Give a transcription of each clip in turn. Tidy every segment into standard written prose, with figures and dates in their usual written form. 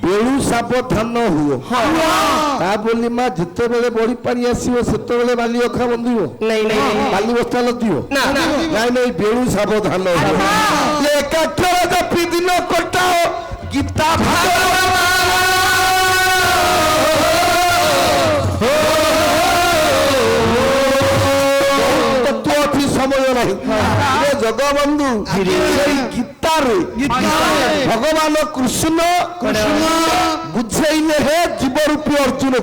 बेलू सावधान हुओ ता बोली माँ जिते बेले बड़ी पानी आसीबो सेते बेले बाली अखा बंधिबो नहीं नहीं बाली बस्ता लदिबो ना ना नहीं नहीं बेलू सावधान हुओ ये कठोर दपी दिन कटाओ गीता समय नहीं जगबंधु गीतारे भगवान कृष्ण बुझेले हे जीव रूपी अर्जुन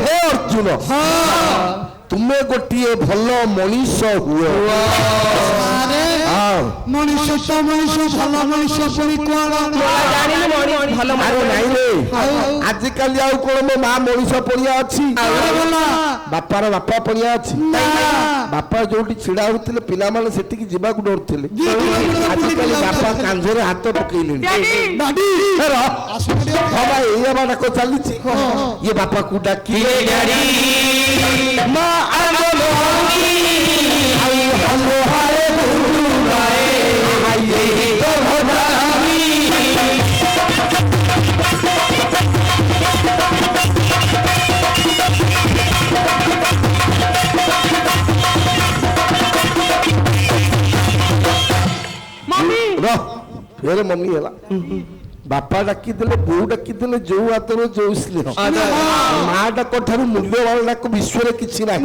हे अर्जुन तुमे गोटे भल मनीष हुए मनुष्य तो मनुष्य भल मनुष्य पुरी कोन भल नहीं रे आजिकल आउ कोन मो मां मनीष पड़िया अछि बापार बापा पड़िया अछि बापा जोटी छिड़ा होतिले पिला माने सेठी की जीवा को डरथिले आजिकल बापा कांझरे हाथ पकेइले दादी बाबा ये बाटा को चली छी ये बापा को डाकी डैडी मां आलो आई हलो हाय बुराए आइए तो भगामी फिर मम्मी है बापा डाकी देले बो डाकी देले जो हाथर जो स्नेह माँ डाक ठारू मूल्यवान डाक विश्व किसी ना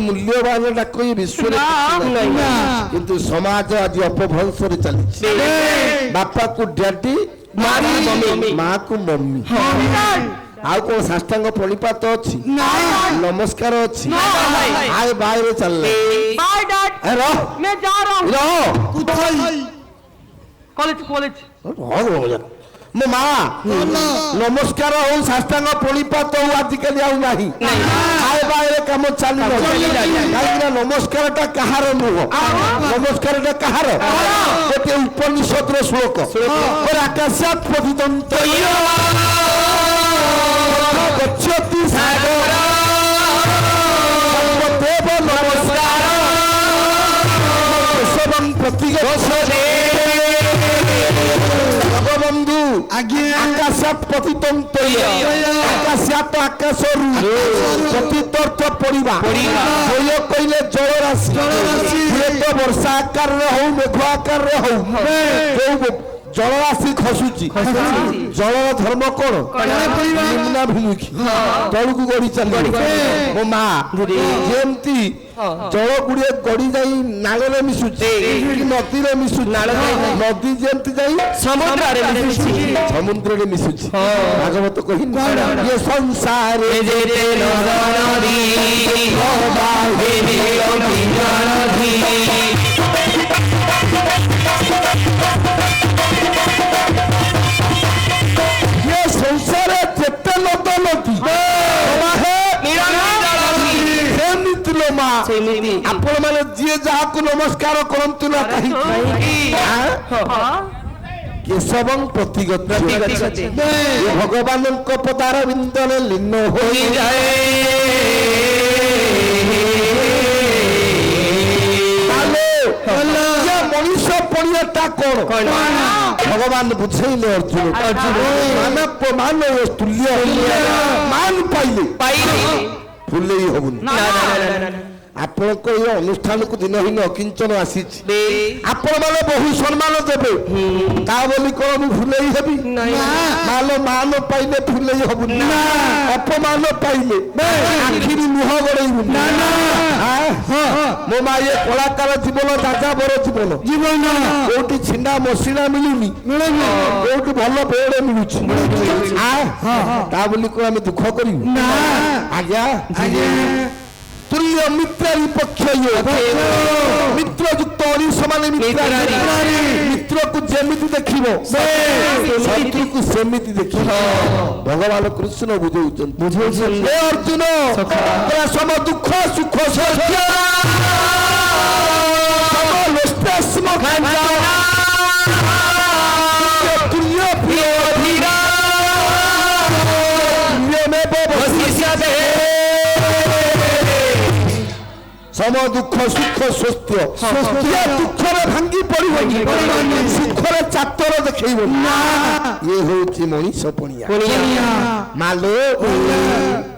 मूल्यवान डाक विश्व किंतु समाज आज अपभ्रंश चली बापा को डैडी माँ को मम्मी आउ कौन साष्टांग प्रणिपात अच्छी नमस्कार अच्छी आए बाहर चल मैं जा रहा हूँ कॉलेज कॉलेज मो माँ नमस्कार हो साष्टांग प्रणिपात हो आजिकल आउ नाही आए बाहर कम चली कहीं नमस्कार टा कहार नुह नमस्कार टा कहार गोटे उपनिषद श्लोक और आकाशात पतितं गच्छति सागर सर्वदेव नमस्कार सबं प्रतिगच्छति जगबंधु आकाशात पतितं आकाशात आकाशरु पतितर्थ पड़िबा होय कइले जल राशि तो वर्षा आकार रे हो मेघ आकार रे हो जो जल राशि खसुची जल धर्म कोन निम्नाभिमुखी तळकु गड़ी चली मो माँ जेमती जल गुड़े गड़ी जाई नाले मिसुची नदी रे मिसुची नदी जेमती जाई समुद्र रे मिसुची भागवत कहि ये संसार जेते नदी ये संसार जेते नदी आपण माने जी जहा को नमस्कार करंतु ना कहीं କେଶବଂ ପ୍ରତିଗଚ୍ଛତି ଏ ଭଗବାନଙ୍କ ପଦାର ବିନ୍ଦରେ ଲୀନ ହୋଇଯାଏ। ମଣିଷ ପଣିଆଟା କଣ ଭଗବାନ ବୁଝେଇଲେ ଅର୍ଜୁନ ମାନ ତୁଲ୍ୟ ମାନ ପାଇଲେ ଫୁଲେଇ ହବୁନି। ଆପଣଙ୍କ ଏ ଅନୁଷ୍ଠାନକୁ ଦିନହୀନ ଅକିଞ୍ଚନ ଆସିଛି, ଆପଣ ମାନେ ବହୁ ସମ୍ମାନ ଦେବେ, ତା ବୋଲି କଣ ମୁଁ ଫୁଲେଇ ହେବି? ମାନ ପାଇଲେ ଫୁଲେଇ ହବୁନି, ଅପମାନ ପାଇଲେ ଆଖିରି ମୁହଁ ଗଡେଇବୁନି। ମୋ ମା ଏ କଳାକାର ଜୀବନ ଯାଯାବର ଜୀବନ କୋଉଠି ଛିଣ୍ଡା ମସିଣା ମିଳୁନି, କୋଉଠି ଭଲ ବେଡ ମିଳୁଛି, ତା ବୋଲି କଣ ଆମେ ଦୁଃଖ କରିବୁ? ଆଜ୍ଞା ତୁଲ୍ୟ ମିତ୍ର ବିପକ୍ଷ ମିତ୍ର ଯୁକ୍ତ ଅରିସମାନେ ମିତ୍ରକୁ ଯେମିତି ଦେଖିବ ଶତ୍ରୁକୁ ସେମିତି ଦେଖିବ। ଭଗବାନ କୃଷ୍ଣ ବୁଝଉଛନ୍ତି ହେ ଅର୍ଜୁନ ସମ ଦୁଃଖ ସୁଖ ତୁଲ୍ୟ ସମ ଦୁଃଖ ସୁଖ ସ୍ୱସ୍ତ୍ୟ ଦୁଃଖରେ ଭାଙ୍ଗି ପଡିବନି, ସୁଖରେ ଚାତର ଦେଖେଇବନି। ଇଏ ହଉଛି ମଣିଷ ପଣିଆ। ମାଲୋ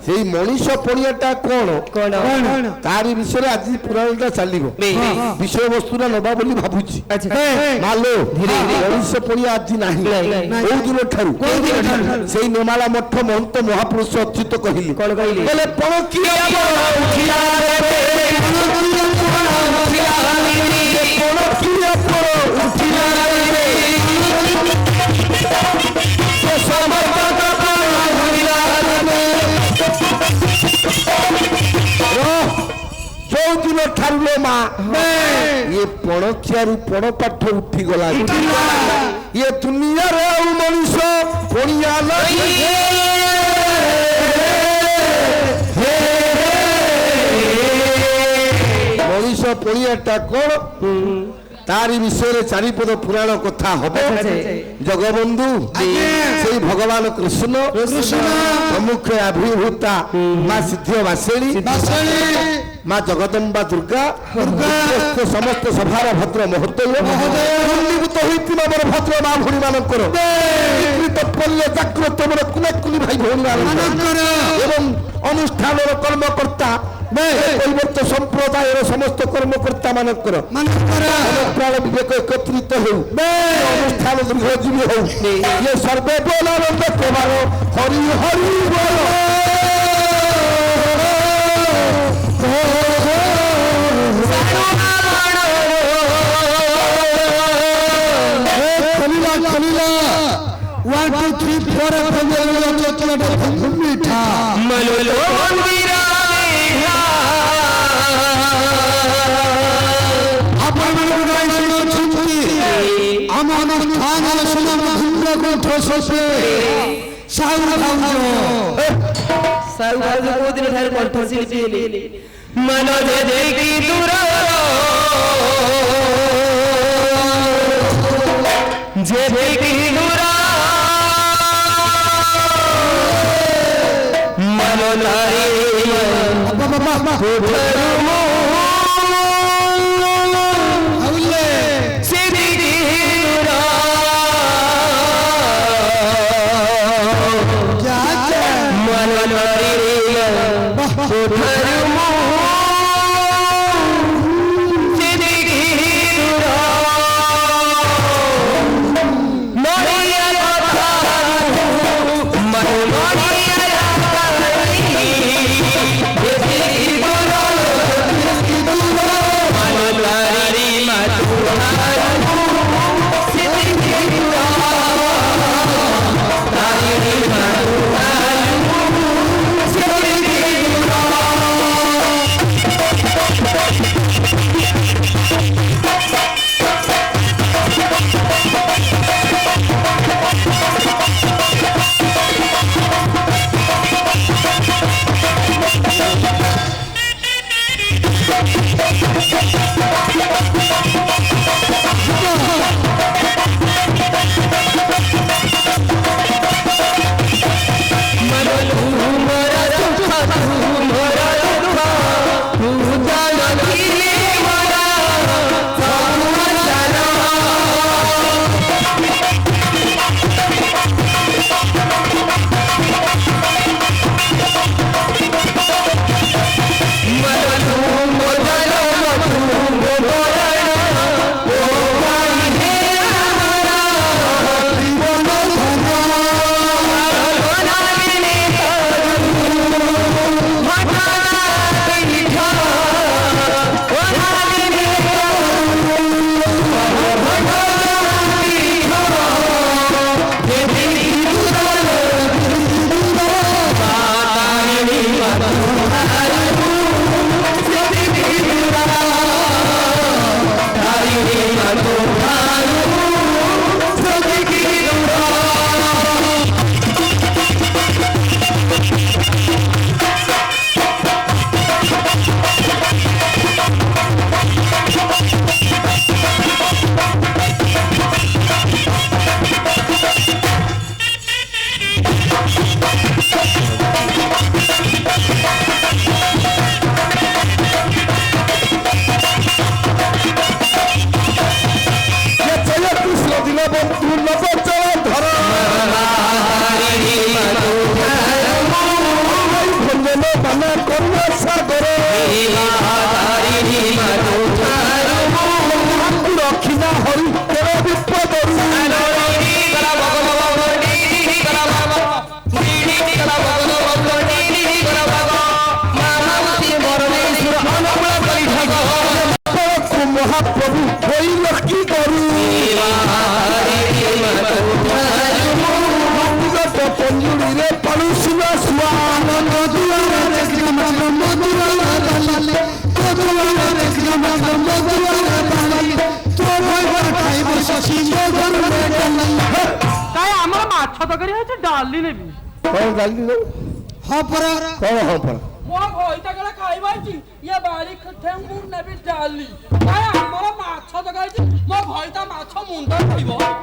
ସେଇ ମଣିଷ ପଣିଆଟା କଣ ତାରି ବିଷୟରେ ଆଜି ପୁରାଣଟା ଚାଲିବ। ବିଷୟବସ୍ତୁଟା ନବା ବୋଲି ଭାବୁଛି। ମାଲୋ ମଣିଷ ପଣିଆ ଆଜି ନାହିଁ। କୋଉ ଦିନ ଠାରୁ? ସେଇ ନେମାଳା ମଠ ମହନ୍ତ ମହାପୁରୁଷ ଅଚ୍ୟୁତ କହିଲେ ପଣକିଆ ଯୋଉଦିନ ଠାରୁ ମା ଇଏ ପଣଖିଆରୁ ପଣ ପାଠ ଉଠିଗଲା। ଇଏ ଦୁନିଆରେ ଆଉ ମଣିଷ ପଣିଆ ମଣିଷ ପଣିଆଟା କଣ ତାରି ବିଷୟରେ ଚାରିପଦ ପୁରାଣ କଥା ହବ। ଜଗବନ୍ଧୁ ସେଇ ଭଗବାନ କୃଷ୍ଣ ପ୍ରମୁଖ ଆବିର୍ଭୂତା ମା ସିଦ୍ଧ ବାସେଣୀ ମା ଜଗଦମ୍ବା ଦୁର୍ଗା ସମସ୍ତ ସଭାର ଭଦ୍ର ମହୋଦୟ ହୋଇଥିବା ମୋର ଭଦ୍ର ମା ଭଉଣୀ ମାନଙ୍କର ଜାଗ୍ରତ ମୋର କୁନାକୁନି ଭାଇ ଭଉଣୀ ମାନଙ୍କର ଏବଂ ଅନୁଷ୍ଠାନର କର୍ମକର୍ତ୍ତା କୈବର୍ତ୍ତ ସମ୍ପ୍ରଦାୟର ସମସ୍ତ କର୍ମକର୍ତ୍ତା ମାନଙ୍କର ପ୍ରାଣ ବିବେକ ଏକତ୍ରିତ ହେଉ, ଅନୁଷ୍ଠାନ ଦୀର୍ଘଜୀବୀ ହଉ। ଇଏ ସର୍ବେ ବୋଲାନନ୍ଦ କୁମାର ହରି ହରି ବୋଲ। One, two, three, four, ଆମ ଅନୁଷ୍ଠାନର ସୁନ୍ଦର କଣ୍ଠ ଶୋଷେ ସାହୁ କୋଉ ଦିନ ଠାରୁ କଣ୍ଠ ଶିଳ୍ପୀ ହେଲେ ମନ ଦେଇକି ଦୂର ଯେ ଦେଇକି ଦୂର ମନ ନାରୀ ଦେଖିଲ ମଦ ମଧୁଆରେ ପାଣି ତୋ ଭାଇବାର ଖାଇବ ଶଶୀ ମୋ ଘରେ ଡାଲି କାଇଁ ଆମର ମାଛ ତରକାରୀ ହେଇଛି ଡାଲି ନେବି କଣ ଡାଲି ଦଉ ହଁ ପରା କଣ ହଁ ପରା ମୋ ଭଇତା ଗଲା ଖାଇବାଛି ଇଏ ବାড়ি ମୁଁ ନେବି ଡାଲି କାଇଁ ଆମର ମାଛ ତରକାରୀ ହେଇଛି ମୋ ଭଇତା ମାଛ ମୁଣ୍ଡ ଖାଇବ